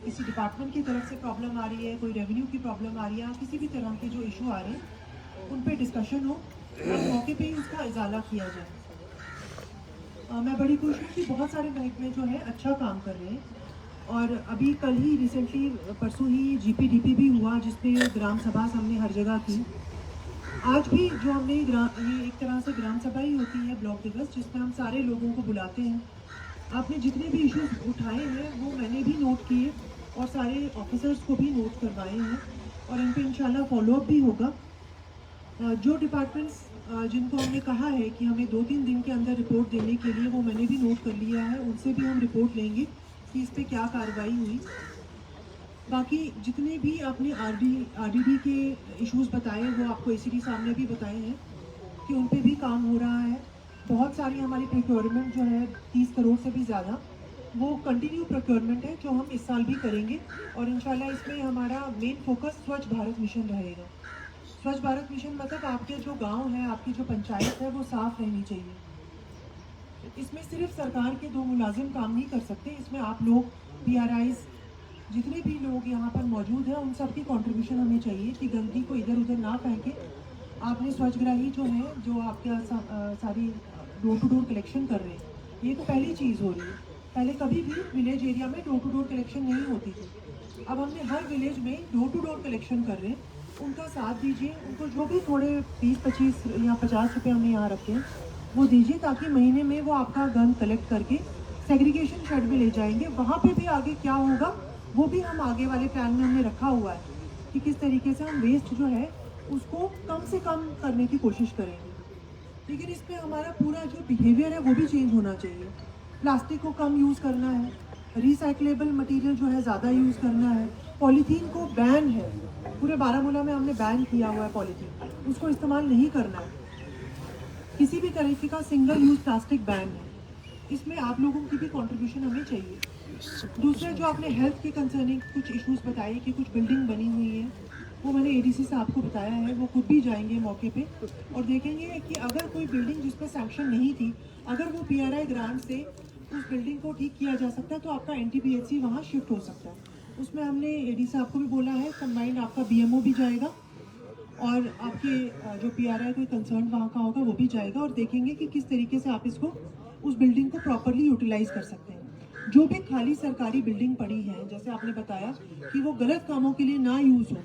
किसी डिपार्टमेंट की तरफ से प्रॉब्लम आ रही है, कोई रेवेन्यू की प्रॉब्लम आ रही है, किसी भी तरह के जो इशू आ रहे हैं उन पे डिस्कशन हो और मौके पे ही उसका इजाला किया जाए। मैं बड़ी खुश हूँ कि बहुत सारे महकमे जो है अच्छा काम कर रहे हैं और अभी कल ही रिसेंटली परसों ही जीपीडीपी भी हुआ जिसमें ग्राम सभा हमने हर जगह की। आज भी जो हमने ये एक तरह से ग्राम सभा ही होती है ब्लॉक दिवस, जिसमें हम सारे लोगों को बुलाते हैं। आपने जितने भी इश्यूज उठाए हैं वो मैंने भी नोट किए और सारे ऑफिसर्स को भी नोट करवाए हैं और इन पे इंशाल्लाह फॉलोअप भी होगा। जो डिपार्टमेंट्स जिनको हमने कहा है कि हमें 2-3 दिन के अंदर रिपोर्ट देने के लिए, वो मैंने भी नोट कर लिया है, उनसे भी हम रिपोर्ट लेंगे कि इस पे क्या कार्रवाई हुई। बाकी जितने भी आपने आरडीडी के इश्यूज बताए वो आपको एसीडी साहब ने भी बताए हैं कि उन पे भी काम हो रहा है। बहुत सारी हमारी प्रोक्योरमेंट जो है 30 करोड़ से भी ज़्यादा, वो कंटिन्यू प्रोक्योरमेंट है जो हम इस साल भी करेंगे और इंशाल्लाह इसमें हमारा मेन फोकस स्वच्छ भारत मिशन रहेगा। स्वच्छ भारत मिशन मतलब आपके जो गांव है, आपकी जो पंचायत है वो साफ रहनी चाहिए। इसमें सिर्फ सरकार के 2 मुलाजिम काम नहीं कर सकते, इसमें आप लोग, पीआरआईज, जितने भी लोग यहाँ पर मौजूद हैं उन सब की कंट्रीब्यूशन हमें चाहिए कि गंदगी को इधर उधर ना फेंके। आपने स्वच्छग्राही जो है, जो आपके सारी डोर टू डोर कलेक्शन कर रहे हैं, ये तो पहली चीज़ हो रही है। पहले कभी भी विलेज एरिया में डोर टू डोर कलेक्शन नहीं होती थी। अब हमने हर विलेज में डोर टू डोर कलेक्शन कर रहे हैं। उनका साथ दीजिए, उनको जो भी थोड़े 20-25 या 50 रुपये हमने यहाँ रखे हैं वो दीजिए, ताकि महीने में वो आपका गंद कलेक्ट करके सेग्रीगेशन शेड में ले जाएंगे। वहाँ पे भी आगे क्या होगा वो भी हम आगे वाले प्लान में हमने रखा हुआ है कि किस तरीके से हम वेस्ट जो है उसको कम से कम करने की कोशिश करेंगे। लेकिन इसमें हमारा पूरा जो बिहेवियर है वो भी चेंज होना चाहिए। प्लास्टिक को कम यूज़ करना है, रिसाइकलेबल मटेरियल जो है ज़्यादा यूज़ करना है। पॉलीथीन को बैन है, पूरे बारामूला में हमने बैन किया हुआ है पॉलीथीन, उसको इस्तेमाल नहीं करना है। किसी भी तरीके का सिंगल यूज़ प्लास्टिक बैन है। इसमें आप लोगों की भी कंट्रीब्यूशन हमें चाहिए। दूसरा, जो आपने हेल्थ के कंसर्निंग कुछ इश्यूज बताए कि कुछ बिल्डिंग बनी हुई है, वो मैंने एडीसी साहब को बताया है, वो खुद भी जाएंगे मौके पे और देखेंगे कि अगर कोई बिल्डिंग जिसमें सैंक्शन नहीं थी, अगर वो पीआरआई ग्रांट से उस बिल्डिंग को ठीक किया जा सकता है तो आपका एनटीपीएचसी वहाँ शिफ्ट हो सकता है। उसमें हमने एडी साहब को भी बोला है, कंबाइंड आपका बीएमओ भी जाएगा और आपके जो पीआरआई कोई कंसर्न वहाँ का होगा वो भी जाएगा और देखेंगे कि किस तरीके से आप इसको, उस बिल्डिंग को प्रॉपरली यूटिलाइज कर सकते हैं। जो भी खाली सरकारी बिल्डिंग पड़ी है, जैसे आपने बताया कि वो गलत कामों के लिए ना यूज़ हो,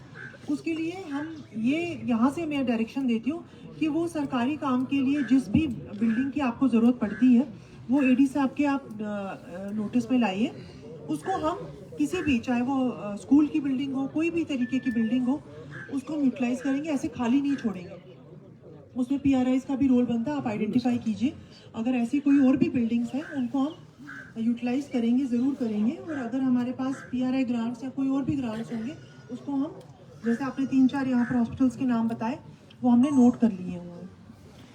उसके लिए हम ये यहाँ से मैं डायरेक्शन देती हूँ कि वो सरकारी काम के लिए जिस भी बिल्डिंग की आपको ज़रूरत पड़ती है वो एडी साहब के आप नोटिस में लाइए। उसको हम किसी भी, चाहे वो स्कूल की बिल्डिंग हो, कोई भी तरीके की बिल्डिंग हो, उसको हम यूटिलाइज करेंगे, ऐसे खाली नहीं छोड़ेंगे। उसमें पीआरआईज का भी रोल बनता है, आप आइडेंटिफाई कीजिए। अगर ऐसी कोई और भी बिल्डिंग्स हैं उनको हम यूटिलाइज करेंगे, ज़रूर करेंगे। और अगर हमारे पास पीआरआई ग्रांट्स या कोई और भी ग्रांट्स होंगे उसको हम, जैसे आपने 3-4 यहाँ पर हॉस्पिटल्स के नाम बताए, वो हमने नोट कर लिए हुए हैं।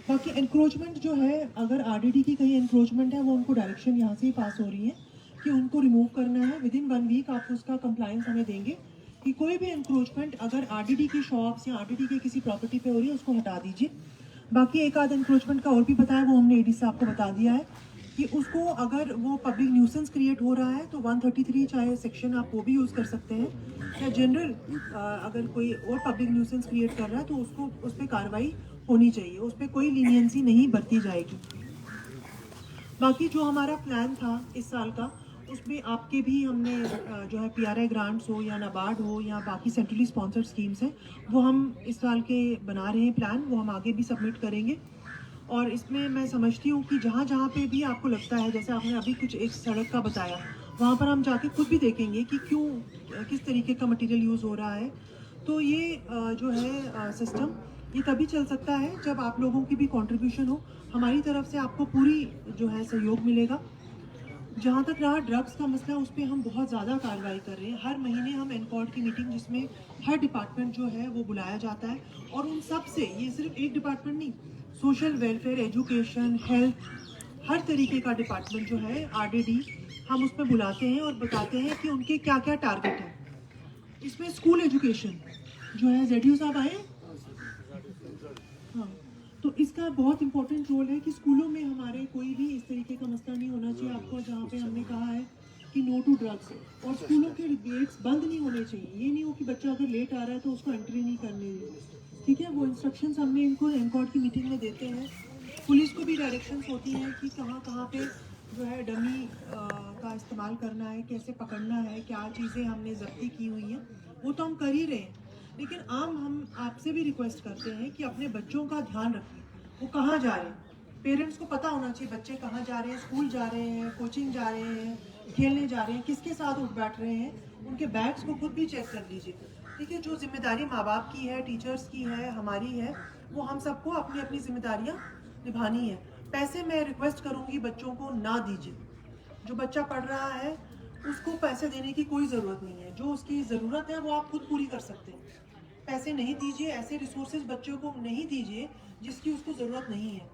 बाकी एनक्रोचमेंट जो है, अगर आरडीडी की कहीं एनक्रोचमेंट है वो उनको डायरेक्शन यहाँ से ही पास हो रही है कि उनको रिमूव करना है। विद इन 1 वीक आप उसका कंप्लायंस हमें देंगे कि कोई भी एनक्रोचमेंट अगर आरडीडी की शॉप्स या आरडीडी के किसी प्रॉपर्टी पे हो रही है उसको हटा दीजिए। बाकी एक आध एनक्रोचमेंट का और भी बताया, वो हमने एडी साहब को बता दिया है कि उसको, अगर वो पब्लिक न्यूसेंस क्रिएट हो रहा है तो 133 चाहे सेक्शन आप वो भी यूज़ कर सकते हैं, या जनरल अगर कोई और पब्लिक न्यूसेंस क्रिएट कर रहा है तो उसको, उस पर कार्रवाई होनी चाहिए, उस पर कोई लीनियंसी नहीं बरती जाएगी। बाकी जो हमारा प्लान था इस साल का, उसमें आपके भी हमने जो है पीआरआई ग्रांट्स हो या नाबार्ड हो या बाकी सेंट्रली स्पॉन्सर्ड स्कीम्स हैं, वो हम इस साल के बना रहे हैं प्लान, वो हम आगे भी सबमिट करेंगे। और इसमें मैं समझती हूँ कि जहाँ जहाँ पे भी आपको लगता है, जैसे आपने अभी कुछ एक सड़क का बताया, वहाँ पर हम जाके खुद भी देखेंगे कि क्यों, किस तरीके का मटेरियल यूज़ हो रहा है। तो ये जो है सिस्टम, ये तभी चल सकता है जब आप लोगों की भी कंट्रीब्यूशन हो। हमारी तरफ से आपको पूरी जो है सहयोग मिलेगा। जहाँ तक रहा ड्रग्स का मसला, उस पर हम बहुत ज़्यादा कार्रवाई कर रहे हैं। हर महीने हम एनकॉर्ड की मीटिंग, जिसमें हर डिपार्टमेंट जो है वो बुलाया जाता है और उन सब से, ये सिर्फ एक डिपार्टमेंट नहीं, सोशल वेलफेयर, एजुकेशन, हेल्थ, हर तरीके का डिपार्टमेंट जो है आरडीडी, हम उसमें बुलाते हैं और बताते हैं कि उनके क्या क्या टारगेट हैं। इसमें स्कूल एजुकेशन जो है, जेडीयू साहब आए। हाँ, तो इसका बहुत इंपॉर्टेंट रोल है कि स्कूलों में हमारे कोई भी इस तरीके का मसला नहीं होना चाहिए आपको, जहाँ पे हमने कहा है कि नो टू ड्रग्स, और स्कूलों के गेट्स बंद नहीं होने चाहिए। ये नहीं हो कि बच्चा अगर लेट आ रहा है तो उसको एंट्री नहीं करने दी, ठीक है। वो इंस्ट्रक्शंस हमने इनको एनकॉर्ड की मीटिंग में देते हैं। पुलिस को भी डायरेक्शंस होती हैं कि कहाँ कहाँ पे जो है डमी का इस्तेमाल करना है, कैसे पकड़ना है, क्या चीज़ें हमने जब्ती की हुई हैं, वो तो हम कर ही रहे हैं। लेकिन हम आपसे भी रिक्वेस्ट करते हैं कि अपने बच्चों का ध्यान रखिए, वो कहाँ जा रहे हैं। पेरेंट्स को पता होना चाहिए बच्चे कहाँ जा रहे हैं, स्कूल जा रहे हैं, कोचिंग जा रहे हैं, खेलने जा रहे हैं, किसके साथ उठ बैठ रहे हैं। उनके बैग्स को खुद भी चेक कर लीजिए, ठीक है। जो जिम्मेदारी माँ बाप की है, टीचर्स की है, हमारी है, वो हम सबको अपनी अपनी जिम्मेदारियाँ निभानी है। पैसे मैं रिक्वेस्ट करूँगी बच्चों को ना दीजिए। जो बच्चा पढ़ रहा है उसको पैसे देने की कोई ज़रूरत नहीं है। जो उसकी ज़रूरत है वो आप खुद पूरी कर सकते हैं। पैसे नहीं दीजिए, ऐसे रिसोर्सेज बच्चों को नहीं दीजिए जिसकी उसको ज़रूरत नहीं है,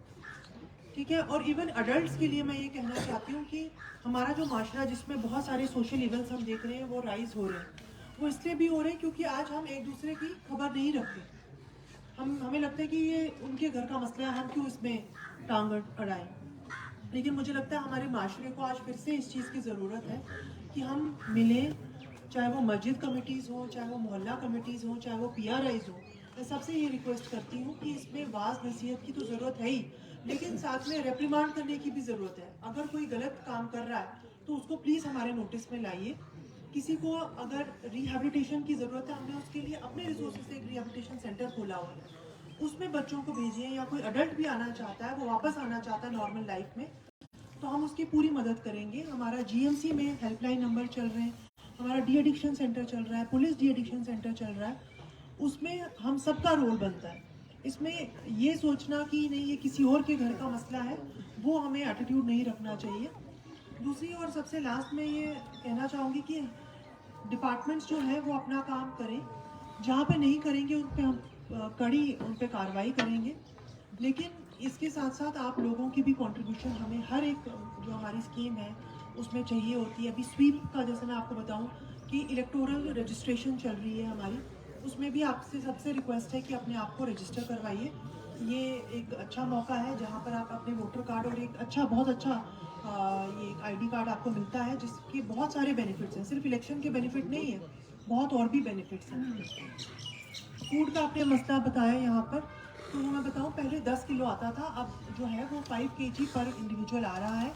ठीक है। और इवन अडल्ट्स के लिए मैं ये कहना चाहती हूँ कि हमारा जो माशरा जिसमें बहुत सारे सोशल इवेंट्स हम देख रहे हैं वो राइज हो रहे हैं, वो इसलिए भी हो रहे हैं क्योंकि आज हम एक दूसरे की खबर नहीं रखते। हमें लगता है कि ये उनके घर का मसला है, हम क्यों इसमें टांग अड़ाएं। लेकिन मुझे लगता है हमारे माशरे को आज फिर से इस चीज़ की ज़रूरत है कि हम मिलें, चाहे वो मस्जिद कमेटीज़ हो, चाहे वो मोहल्ला कमेटीज़ हो, चाहे वो PRIs हो। मैं सबसे ये रिक्वेस्ट करती हूँ कि इसमें वाज नसीहत की तो ज़रूरत है ही, लेकिन साथ में रेप्रिमांड करने की भी ज़रूरत है। अगर कोई गलत काम कर रहा है तो उसको प्लीज़ हमारे नोटिस में लाइए। किसी को अगर रिहेबिलिटेशन की ज़रूरत है, हमने उसके लिए अपने रिसोर्सेज से एक रिहेबिलिटेशन सेंटर खोला हुआ है, उसमें बच्चों को भेजिए। या कोई अडल्ट भी आना चाहता है, वो वापस आना चाहता है नॉर्मल लाइफ में, तो हम उसकी पूरी मदद करेंगे। हमारा GMC में हेल्पलाइन नंबर चल रहे हैं, हमारा डी एडिक्शन सेंटर चल रहा है, पुलिस डी एडिक्शन सेंटर चल रहा है। उसमें हम सबका रोल बनता है। इसमें ये सोचना कि नहीं ये किसी और के घर का मसला है, वो हमें एटीट्यूड नहीं रखना चाहिए। दूसरी और सबसे लास्ट में ये कहना चाहूँगी कि डिपार्टमेंट्स जो है वो अपना काम करें, जहाँ पे नहीं करेंगे उन पे हम कड़ी उन पे कार्रवाई करेंगे। लेकिन इसके साथ साथ आप लोगों की भी कंट्रीब्यूशन हमें हर एक जो हमारी स्कीम है उसमें चाहिए होती है। अभी स्वीप का जैसे मैं आपको बताऊं कि इलेक्टोरल रजिस्ट्रेशन चल रही है हमारी, उसमें भी आपसे सबसे रिक्वेस्ट है कि अपने आप को रजिस्टर करवाइए। ये एक अच्छा मौका है जहाँ पर आप अपने वोटर कार्ड और एक अच्छा बहुत अच्छा ये एक ID कार्ड आपको मिलता है जिसके बहुत सारे बेनिफिट्स हैं। सिर्फ इलेक्शन के बेनिफिट नहीं है, बहुत और भी बेनिफिट्स हैं। फूड का आपने मसला बताया यहाँ पर, तो मैं बताऊँ पहले 10 किलो आता था, अब जो है वो 5 kg पर इंडिविजुअल आ रहा है।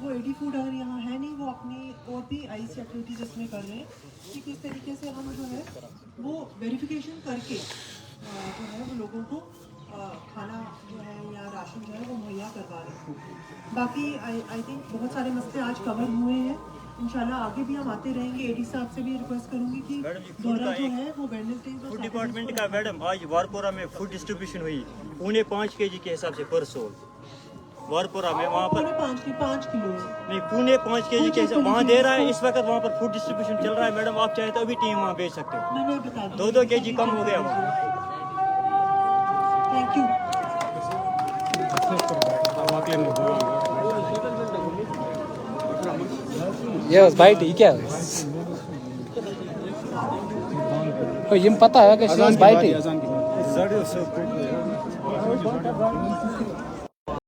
वो AD फूड अगर यहाँ है नहीं, वो अपनी और भी IC एक्टिविटीज़ इसमें कर रहे हैं कि किस तरीके से हम जो है वो वेरिफिकेशन करके जो है वो लोगों को खाना जो है या राशन जो है वो मुहैया करवा रहे हैं। बाकी आई थिंक बहुत सारे मसले आज कवर हुए हैं। इंशाल्लाह आगे भी हम आते रहेंगे। AD साहब से भी रिक्वेस्ट करूंगी कि दौरा जो है वो वेडनेसडे फूड डिपार्टमेंट का मैडम आज वारपोरा में फूड डिस्ट्रीब्यूशन हुई, उन्हें 5 kg के हिसाब से पर सोल वारपोरा में, वहाँ पर 5 किलो नहीं पुणे 5 kg के हिसाब वहाँ दे रहा है। इस वक्त वहाँ पर फूड डिस्ट्रीब्यूशन चल रहा है मैडम, आप चाहे तो अभी टीम वहाँ भेज सकते हो। मैं बता दूँ 2-2 kg कम हो गया वहाँ। Thank you. ये बस बाइट ही क्या ये पता है कि बाइट ही